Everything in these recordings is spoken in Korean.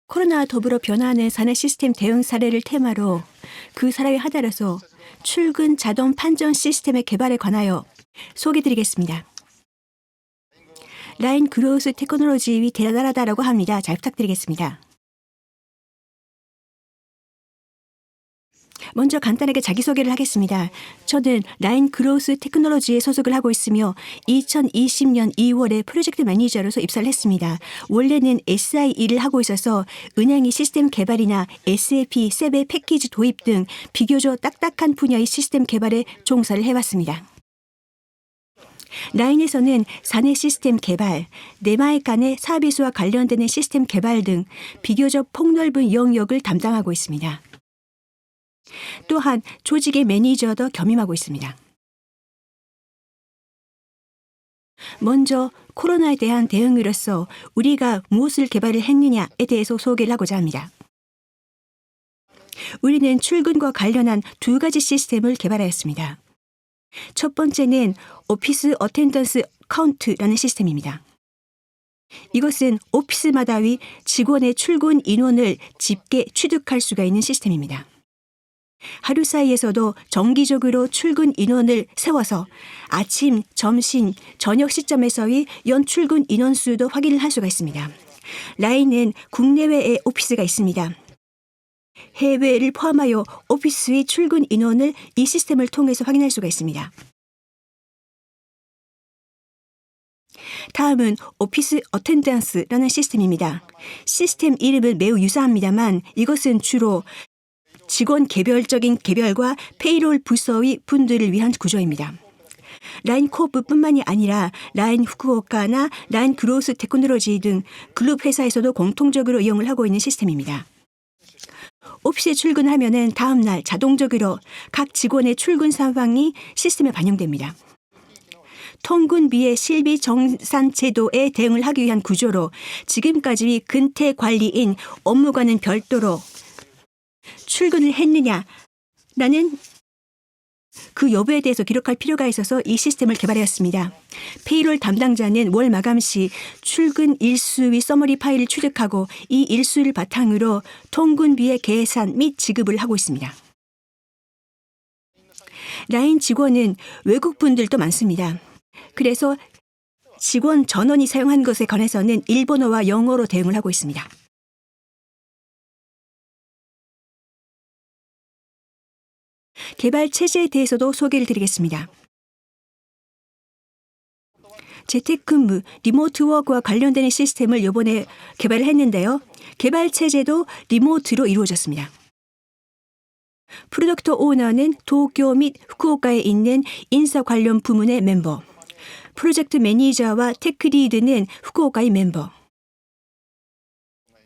코로나와 더불어 변화하는 사내 시스템 대응 사례를 테마로 그 사례에 하달아서 출근 자동 판정 시스템의 개발에 관하여 소개드리겠습니다. 라인 그로우스 테크놀로지의 대단하다라고 합니다. 잘 부탁드리겠습니다. 먼저 간단하게 자기소개를 하겠습니다. 저는 라인 그로우스 테크놀로지에 소속을 하고 있으며 2020년 2월에 프로젝트 매니저로서 입사를 했습니다. 원래는 SI 일을 하고 있어서 은행의 시스템 개발이나 SAP, 세배 패키지 도입 등 비교적 딱딱한 분야의 시스템 개발에 종사를 해왔습니다. 라인에서는 사내 시스템 개발, 내마에 간의 사비수와 관련되는 시스템 개발 등 비교적 폭넓은 영역을 담당하고 있습니다. 또한 조직의 매니저도 겸임하고 있습니다. 먼저 코로나에 대한 대응으로서 우리가 무엇을 개발을 했느냐에 대해서 소개를 하고자 합니다. 우리는 출근과 관련한 두 가지 시스템을 개발하였습니다. 첫 번째는 오피스 어텐던스 카운트라는 시스템입니다. 이것은 오피스마다의 직원의 출근 인원을 집계 취득할 수가 있는 시스템입니다. 하루 사이에서도 정기적으로 출근 인원을 세워서 아침, 점심, 저녁 시점에서의 연 출근 인원 수도 확인을 할 수가 있습니다. 라인은 국내외에 오피스가 있습니다. 해외를 포함하여 오피스의 출근 인원을 이 시스템을 통해서 확인할 수가 있습니다. 다음은 오피스 어텐던스라는 시스템입니다. 시스템 이름은 매우 유사합니다만 이것은 주로 직원 개별적인 개별과 페이롤 부서의 분들을 위한 구조입니다. 라인 코브뿐만이 아니라 라인 후쿠오카나 라인 그로우스 테크놀로지 등 글룹 회사에서도 공통적으로 이용을 하고 있는 시스템입니다. 오피스에 출근하면은 다음 날 자동적으로 각 직원의 출근 상황이 시스템에 반영됩니다. 통근비의 실비 정산 제도에 대응을 하기 위한 구조로 지금까지 근태 관리인 업무과는 별도로 출근을 했느냐라는 그 여부에 대해서 기록할 필요가 있어서 이 시스템을 개발하였습니다. 페이롤 담당자는 월 마감 시 출근 일수의 서머리 파일을 취득하고 이 일수를 바탕으로 통근비의 계산 및 지급을 하고 있습니다. 라인 직원은 외국 분들도 많습니다. 그래서 직원 전원이 사용한 것에 관해서는 일본어와 영어로 대응을 하고 있습니다. 개발 체제에 대해서도 소개를 드리겠습니다. 재택근무, 리모트워크와 관련되는 시스템을 이번에 개발을 했는데요. 개발 체제도 리모트로 이루어졌습니다. 프로덕트 오너는 도쿄 및 후쿠오카에 있는 인사 관련 부문의 멤버, 프로젝트 매니저와 테크리드는 후쿠오카의 멤버,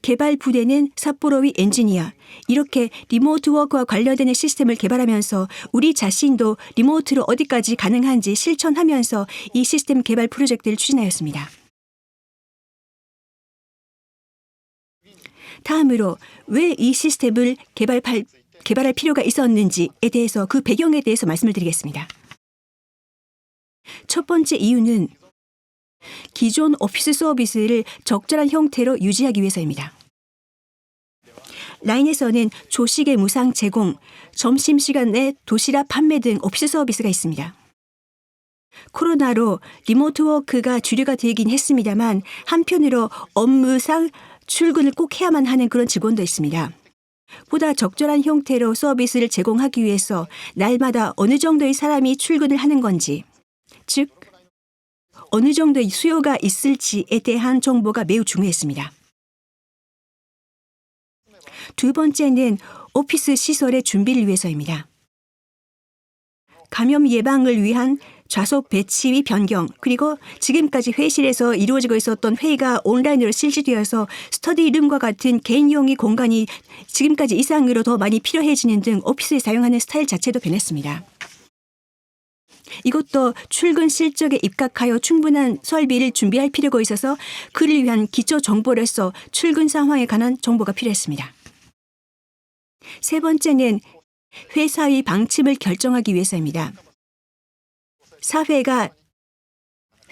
개발 부대는 삿포로의 엔지니어, 이렇게 리모트워크와 관련되는 시스템을 개발하면서 우리 자신도 리모트로 어디까지 가능한지 실천하면서 이 시스템 개발 프로젝트를 추진하였습니다. 다음으로 왜 이 시스템을 개발할 필요가 있었는지에 대해서 그 배경에 대해서 말씀을 드리겠습니다. 첫 번째 이유는 기존 오피스 서비스를 적절한 형태로 유지하기 위해서입니다. 라인에서는 조식의 무상 제공, 점심시간에 도시락 판매 등 오피스 서비스가 있습니다. 코로나로 리모트워크가 주류가 되긴 했습니다만 한편으로 업무상 출근을 꼭 해야만 하는 그런 직원도 있습니다. 보다 적절한 형태로 서비스를 제공하기 위해서 날마다 어느 정도의 사람이 출근을 하는 건지, 즉 어느 정도의 수요가 있을지에 대한 정보가 매우 중요했습니다. 두 번째는 오피스 시설의 준비를 위해서입니다. 감염 예방을 위한 좌석 배치의 변경, 그리고 지금까지 회의실에서 이루어지고 있었던 회의가 온라인으로 실시되어서 스터디룸과 같은 개인용의 공간이 지금까지 이상으로 더 많이 필요해지는 등 오피스에 사용하는 스타일 자체도 변했습니다. 이것도 출근 실적에 입각하여 충분한 설비를 준비할 필요가 있어서 그를 위한 기초 정보로서 출근 상황에 관한 정보가 필요했습니다. 세 번째는 회사의 방침을 결정하기 위해서입니다. 사회가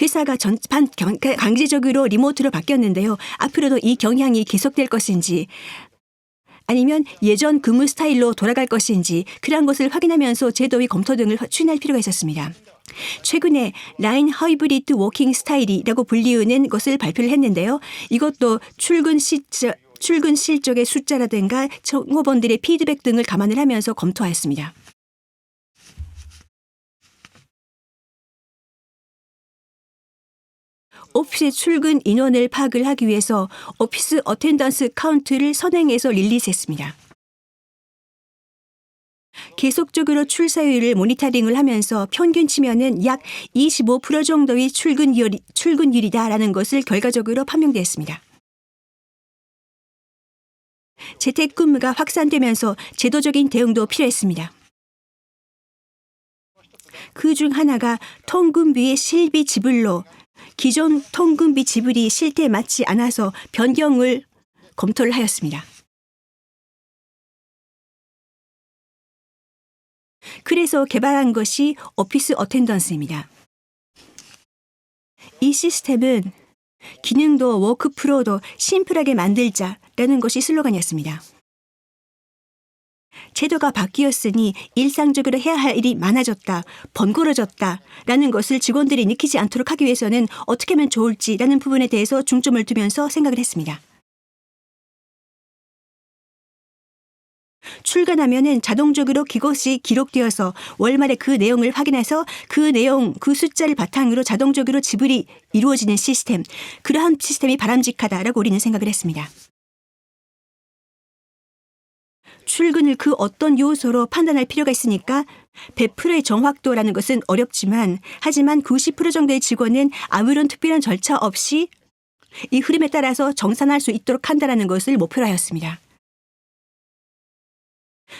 회사가 전반 강제적으로 리모트로 바뀌었는데요. 앞으로도 이 경향이 계속될 것인지 아니면 예전 근무 스타일로 돌아갈 것인지 그러한 것을 확인하면서 제도의 검토 등을 추진할 필요가 있었습니다. 최근에 라인 하이브리드 워킹 스타일이라고 불리우는 것을 발표를 했는데요. 이것도 출근 실적의 숫자라든가 종업원들의 피드백 등을 감안을 하면서 검토하였습니다. 오피스 출근 인원을 파악을 하기 위해서 오피스 어텐던스 카운트를 선행해서 릴리즈했습니다. 계속적으로 출사율을 모니터링을 하면서 평균 치면은 약 25% 정도의 출근율이다라는 것을 결과적으로 판명되었습니다. 재택근무가 확산되면서 제도적인 대응도 필요했습니다. 그 중 하나가 통근비의 실비 지불로 기존 통근비 지불이 실태에 맞지 않아서 변경을 검토를 하였습니다. 그래서 개발한 것이 오피스 어텐던스입니다. 이 시스템은 기능도 워크프로도 심플하게 만들자라는 것이 슬로건이었습니다. 제도가 바뀌었으니 일상적으로 해야 할 일이 많아졌다, 번거로워졌다라는 것을 직원들이 느끼지 않도록 하기 위해서는 어떻게 하면 좋을지라는 부분에 대해서 중점을 두면서 생각을 했습니다. 출근하면은 자동적으로 그것이 기록되어서 월말에 그 내용을 확인해서 그 숫자를 바탕으로 자동적으로 지불이 이루어지는 시스템, 그러한 시스템이 바람직하다라고 우리는 생각을 했습니다. 출근을 그 어떤 요소로 판단할 필요가 있으니까 100%의 정확도라는 것은 어렵지만 하지만 90% 정도의 직원은 아무런 특별한 절차 없이 이 흐름에 따라서 정산할 수 있도록 한다는 것을 목표로 하였습니다.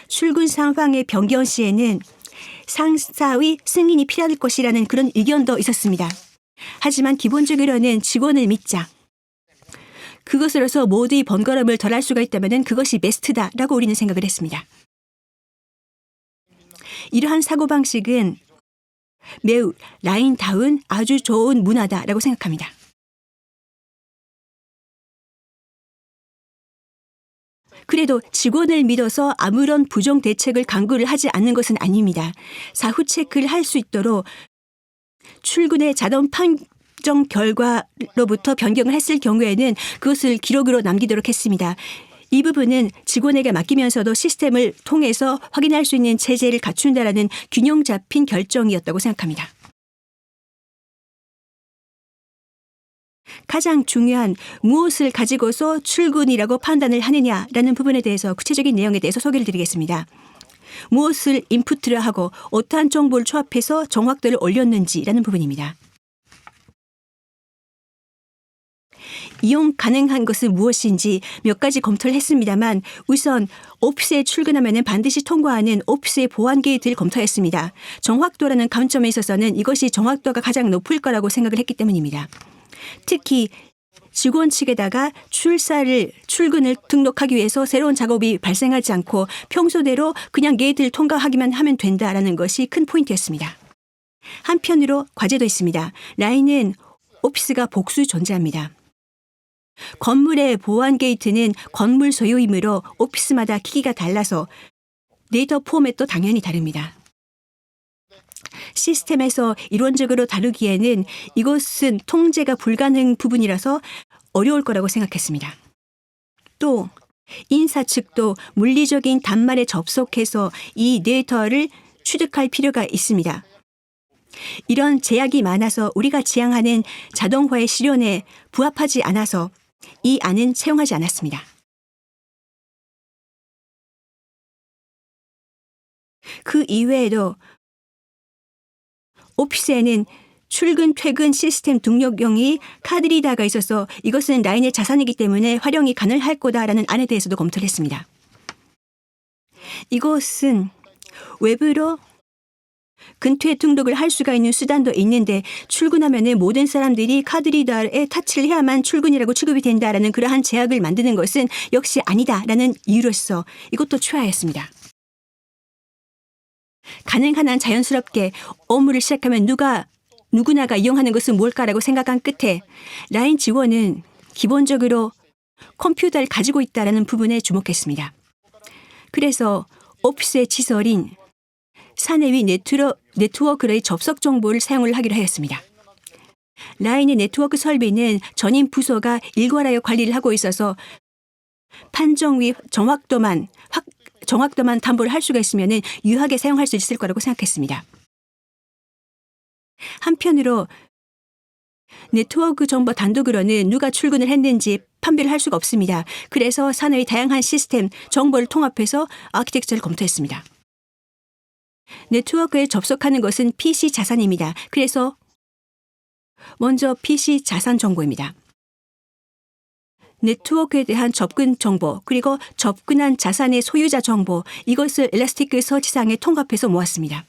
출근 상황의 변경 시에는 상사의 승인이 필요할 것이라는 그런 의견도 있었습니다. 하지만 기본적으로는 직원을 믿자. 그것으로서 모두의 번거로움을 덜할 수가 있다면 그것이 베스트다라고 우리는 생각을 했습니다. 이러한 사고방식은 매우 라인다운 아주 좋은 문화다라고 생각합니다. 그래도 직원을 믿어서 아무런 부정 대책을 강구를 하지 않는 것은 아닙니다. 사후 체크를 할 수 있도록 출근의 자동 판정 결과로부터 변경을 했을 경우에는 그것을 기록으로 남기도록 했습니다. 이 부분은 직원에게 맡기면서도 시스템을 통해서 확인할 수 있는 체제를 갖춘다라는 균형 잡힌 결정이었다고 생각합니다. 가장 중요한 무엇을 가지고서 출근이라고 판단을 하느냐라는 부분에 대해서 구체적인 내용에 대해서 소개를 드리겠습니다. 무엇을 인풋을 하고 어떠한 정보를 조합해서 정확도를 올렸는지라는 부분입니다. 이용 가능한 것은 무엇인지 몇 가지 검토를 했습니다만 우선 오피스에 출근하면 반드시 통과하는 오피스의 보안 게이트를 검토했습니다. 정확도라는 관점에 있어서는 이것이 정확도가 가장 높을 거라고 생각을 했기 때문입니다. 특히 직원 측에다가 출근을 등록하기 위해서 새로운 작업이 발생하지 않고 평소대로 그냥 게이트를 통과하기만 하면 된다라는 것이 큰 포인트였습니다. 한편으로 과제도 있습니다. 라인은 오피스가 복수 존재합니다. 건물의 보안 게이트는 건물 소유이므로 오피스마다 기기가 달라서 데이터 포맷도 당연히 다릅니다. 시스템에서 이론적으로 다루기에는 이것은 통제가 불가능 부분이라서 어려울 거라고 생각했습니다. 또 인사 측도 물리적인 단말에 접속해서 이 데이터를 취득할 필요가 있습니다. 이런 제약이 많아서 우리가 지향하는 자동화의 실현에 부합하지 않아서 이 안은 채용하지 않았습니다. 그 이외에도 오피스에는 출근, 퇴근 시스템 등록용이 카드리더가 있어서 이것은 라인의 자산이기 때문에 활용이 가능할 거다라는 안에 대해서도 검토를 했습니다. 이것은 외부로 근투에 등록을 할 수가 있는 수단도 있는데 출근하면 모든 사람들이 카드리더에 타치를 해야만 출근이라고 취급이 된다라는 그러한 제약을 만드는 것은 역시 아니다라는 이유로서 이것도 추하였습니다. 가능한 한 자연스럽게 업무를 시작하면 누가 누구나가 이용하는 것은 뭘까라고 생각한 끝에 라인 직원은 기본적으로 컴퓨터를 가지고 있다는 부분에 주목했습니다. 그래서 오피스의 시설인 사내 위 네트워크의 접속 정보를 사용을 하기로 하였습니다. 라인의 네트워크 설비는 전임 부서가 일괄하여 관리를 하고 있어서 판정 및 정확도만 담보를 할 수가 있으면 유하게 사용할 수 있을 거라고 생각했습니다. 한편으로 네트워크 정보 단독으로는 누가 출근을 했는지 판별을 할 수가 없습니다. 그래서 사내의 다양한 시스템 정보를 통합해서 아키텍처를 검토했습니다. 네트워크에 접속하는 것은 PC 자산입니다. 그래서 먼저 PC 자산 정보입니다. 네트워크에 대한 접근 정보, 그리고 접근한 자산의 소유자 정보, 이것을 엘라스티크 서치상에 통합해서 모았습니다.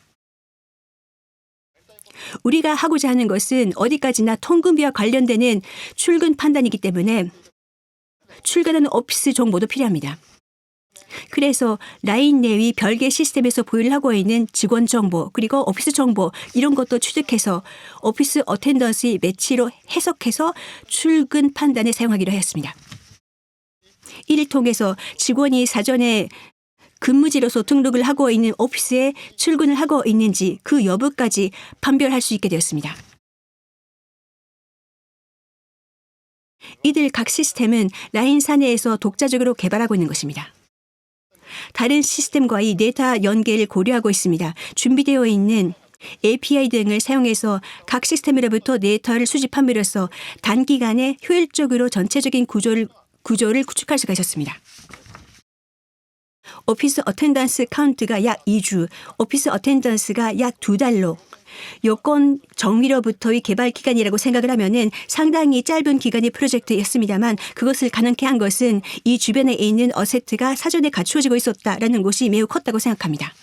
우리가 하고자 하는 것은 어디까지나 통근비와 관련되는 출근 판단이기 때문에 출근하는 오피스 정보도 필요합니다. 그래서 라인 내의 별개 시스템에서 보유를 하고 있는 직원 정보, 그리고 오피스 정보 이런 것도 취득해서 오피스 어텐던스 매치로 해석해서 출근 판단에 사용하기로 하였습니다. 이를 통해서 직원이 사전에 근무지로서 등록을 하고 있는 오피스에 출근을 하고 있는지 그 여부까지 판별할 수 있게 되었습니다. 이들 각 시스템은 라인 사내에서 독자적으로 개발하고 있는 것입니다. 다른 시스템과의 데이터 연계를 고려하고 있습니다. 준비되어 있는 API 등을 사용해서 각 시스템으로부터 데이터를 수집함으로써 단기간에 효율적으로 전체적인 구조를 구축할 수가 있었습니다. 오피스 어텐던스 카운트가 약 2주, 오피스 어텐던스가 약 2달로 요건 정리로부터의 개발 기간이라고 생각을 하면은 상당히 짧은 기간의 프로젝트였습니다만 그것을 가능케 한 것은 이 주변에 있는 어세트가 사전에 갖추어지고 있었다라는 것이 매우 컸다고 생각합니다.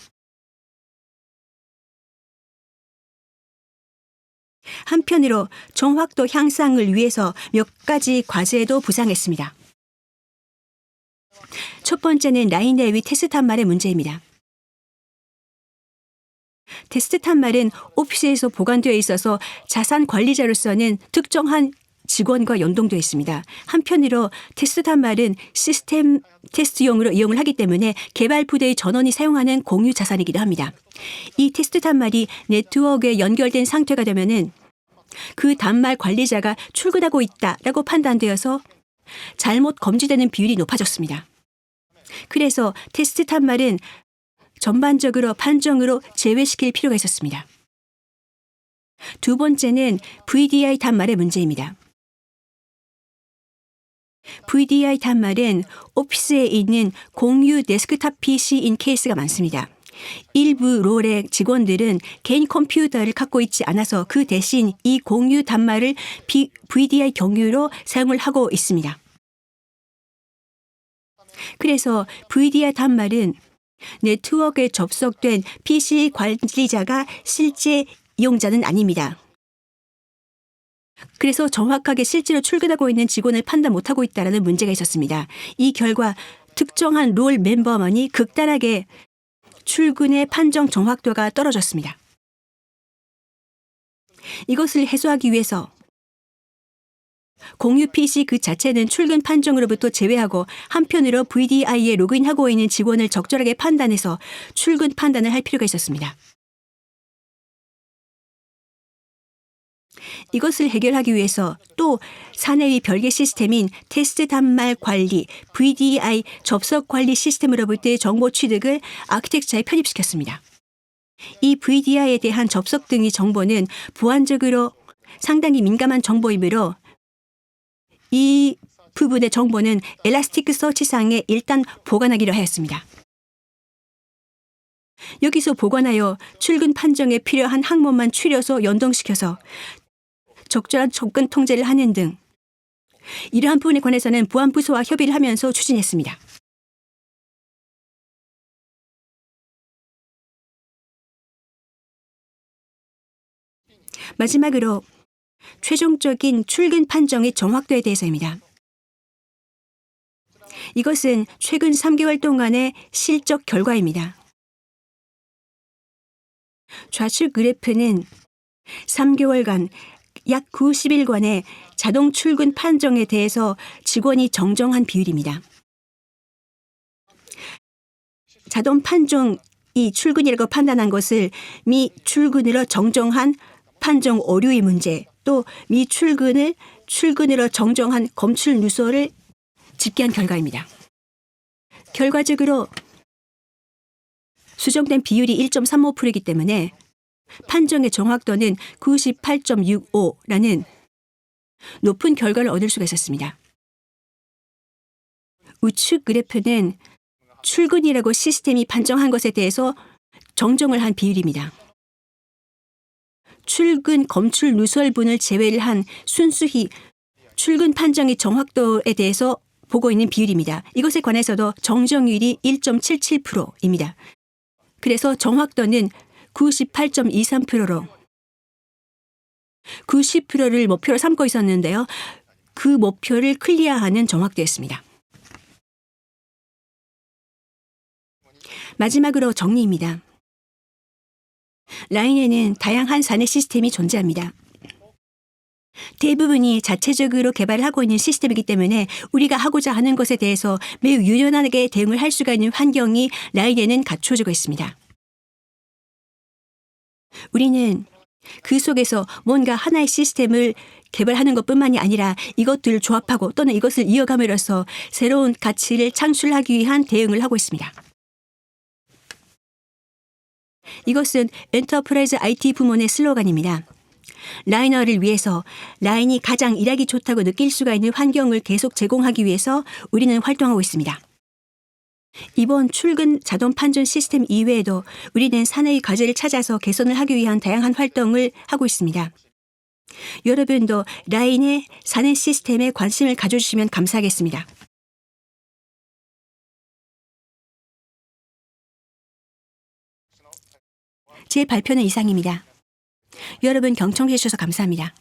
한편으로 정확도 향상을 위해서 몇 가지 과제도 부상했습니다. 첫 번째는 라인 내의 테스트 단말의 문제입니다. 테스트 단말은 오피스에서 보관되어 있어서 자산 관리자로서는 특정한 직원과 연동되어 있습니다. 한편으로 테스트 단말은 시스템 테스트용으로 이용을 하기 때문에 개발 부대의 전원이 사용하는 공유 자산이기도 합니다. 이 테스트 단말이 네트워크에 연결된 상태가 되면은 그 단말 관리자가 출근하고 있다라고 판단되어서 잘못 검지되는 비율이 높아졌습니다. 그래서 테스트 단말은 전반적으로 판정으로 제외시킬 필요가 있었습니다. 두 번째는 VDI 단말의 문제입니다. VDI 단말은 오피스에 있는 공유 데스크탑 PC인 케이스가 많습니다. 일부 롤의 직원들은 개인 컴퓨터를 갖고 있지 않아서 그 대신 이 공유 단말을 VDI 경유로 사용을 하고 있습니다. 그래서 VDI 단말은 네트워크에 접속된 PC 관리자가 실제 이용자는 아닙니다. 그래서 정확하게 실제로 출근하고 있는 직원을 판단 못하고 있다는 문제가 있었습니다. 이 결과 특정한 롤 멤버만이 극단하게 출근의 판정 정확도가 떨어졌습니다. 이것을 해소하기 위해서 공유 PC 그 자체는 출근 판정으로부터 제외하고 한편으로 VDI에 로그인하고 있는 직원을 적절하게 판단해서 출근 판단을 할 필요가 있었습니다. 이것을 해결하기 위해서 또 사내의 별개 시스템인 테스트 단말 관리, VDI 접속 관리 시스템으로부터의 정보 취득을 아키텍처에 편입시켰습니다. 이 VDI에 대한 접속 등의 정보는 보안적으로 상당히 민감한 정보이므로 이 부분의 정보는 엘라스틱 서치상에 일단 보관하기로 하였습니다. 여기서 보관하여 출근 판정에 필요한 항목만 추려서 연동시켜서 적절한 접근 통제를 하는 등 이러한 부분에 관해서는 보안부서와 협의를 하면서 추진했습니다. 마지막으로 최종적인 출근 판정의 정확도에 대해서입니다. 이것은 최근 3개월 동안의 실적 결과입니다. 좌측 그래프는 3개월간 약 90일간의 자동 출근 판정에 대해서 직원이 정정한 비율입니다. 자동 판정이 출근이라고 판단한 것을 미출근으로 정정한 판정 오류의 문제, 또 출근으로 정정한 검출 누설을 집계한 결과입니다. 결과적으로 수정된 비율이 1.35%이기 때문에 판정의 정확도는 98.65라는 높은 결과를 얻을 수가 있었습니다. 우측 그래프는 출근이라고 시스템이 판정한 것에 대해서 정정을 한 비율입니다. 출근 검출 누설분을 제외를 한 순수히 출근 판정의 정확도에 대해서 보고 있는 비율입니다. 이것에 관해서도 정정률이 1.77%입니다. 그래서 정확도는 98.23%로 90%를 목표로 삼고 있었는데요. 그 목표를 클리어하는 정확도였습니다. 마지막으로 정리입니다. 라인에는 다양한 사내 시스템이 존재합니다. 대부분이 자체적으로 개발을 하고 있는 시스템이기 때문에 우리가 하고자 하는 것에 대해서 매우 유연하게 대응을 할 수가 있는 환경이 라인에는 갖춰지고 있습니다. 우리는 그 속에서 뭔가 하나의 시스템을 개발하는 것뿐만이 아니라 이것들을 조합하고 또는 이것을 이어감으로써 새로운 가치를 창출하기 위한 대응을 하고 있습니다. 이것은 엔터프라이즈 IT 부문의 슬로건입니다. 라이너를 위해서 라인이 가장 일하기 좋다고 느낄 수가 있는 환경을 계속 제공하기 위해서 우리는 활동하고 있습니다. 이번 출근 자동 판정 시스템 이외에도 우리는 사내의 과제를 찾아서 개선을 하기 위한 다양한 활동을 하고 있습니다. 여러분도 라인의 사내 시스템에 관심을 가져주시면 감사하겠습니다. 제 발표는 이상입니다. 여러분 경청해 주셔서 감사합니다.